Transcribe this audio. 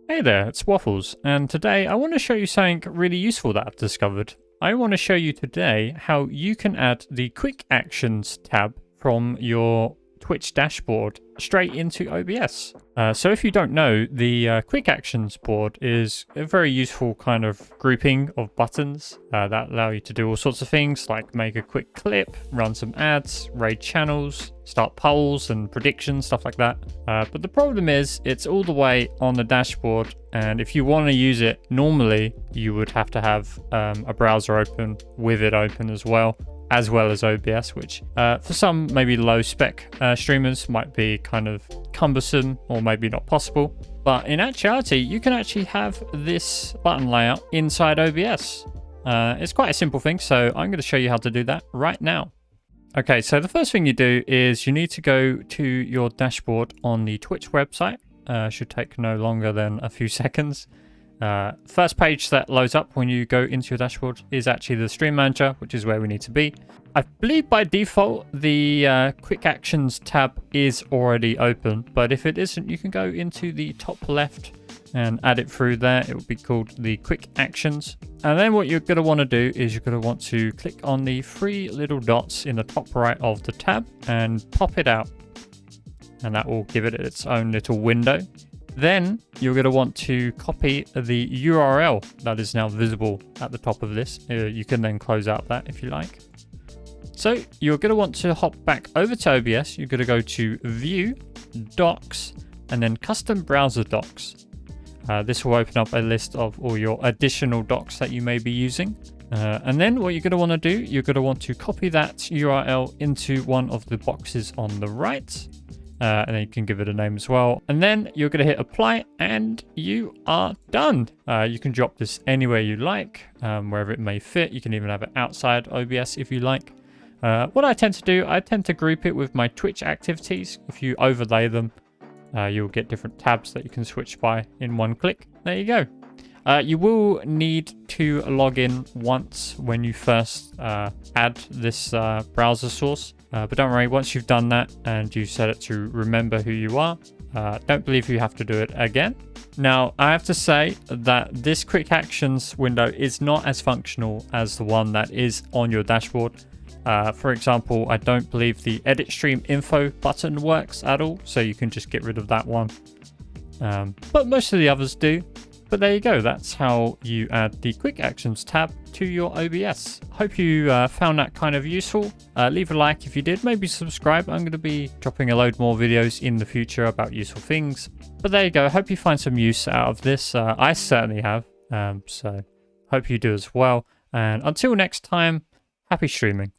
Hey there, it's Wafflez, and today I want to show you something really useful that I've discovered. I want to show you today how you can add the Quick Actions tab from your Twitch dashboard straight into OBS. So if you don't know, the Quick Actions board is a very useful kind of grouping of buttons that allow you to do all sorts of things like make a quick clip, run some ads, raid channels, start polls and predictions, stuff like that. But the problem is it's all the way on the dashboard, and if you want to use it normally, you would have to have a browser open with it open as well as OBS, which for some maybe low spec streamers might be kind of cumbersome or maybe not possible. But in actuality, you can actually have this button layout inside OBS. It's quite a simple thing, so I'm going to show you how to do that right now. Okay, so the first thing you do is you need to go to your dashboard on the Twitch website. Should take no longer than a few seconds. First page that loads up when you go into your dashboard is actually the stream manager, which is where we need to be. I believe by default the Quick Actions tab is already open, but if it isn't, you can go into the top left and add it through there. It will be called the Quick Actions. And then what you're going to want to do is you're going to want to click on the three little dots in the top right of the tab and pop it out. And that will give it its own little window. Then you're going to want to copy the URL that is now visible at the top of this. You can then close out that if you like. So you're going to want to hop back over to OBS. You're going to go to View, Docs, and then Custom Browser Docs. This will open up a list of all your additional docs that you may be using. And then what you're going to want to do, you're going to want to copy that URL into one of the boxes on the right. And then you can give it a name as well. And then you're going to hit apply and you are done. You can drop this anywhere you like, wherever it may fit. You can even have it outside OBS if you like. What I tend to do, I tend to group it with my Twitch activities. If you overlay them, you'll get different tabs that you can switch by in one click. There you go. You will need to log in once when you first add this browser source. But don't worry, once you've done that and you set it to remember who you are, don't believe you have to do it again. Now, I have to say that this Quick Actions window is not as functional as the one that is on your dashboard. For example, I don't believe the Edit Stream Info button works at all, so you can just get rid of that one. But most of the others do. But there you go, that's how you add the Quick Actions tab to your OBS. Hope you found that kind of useful. Leave a like if you did, maybe subscribe. I'm going to be dropping a load more videos in the future about useful things. But there you go, hope you find some use out of this. I certainly have, so hope you do as well. And until next time, happy streaming.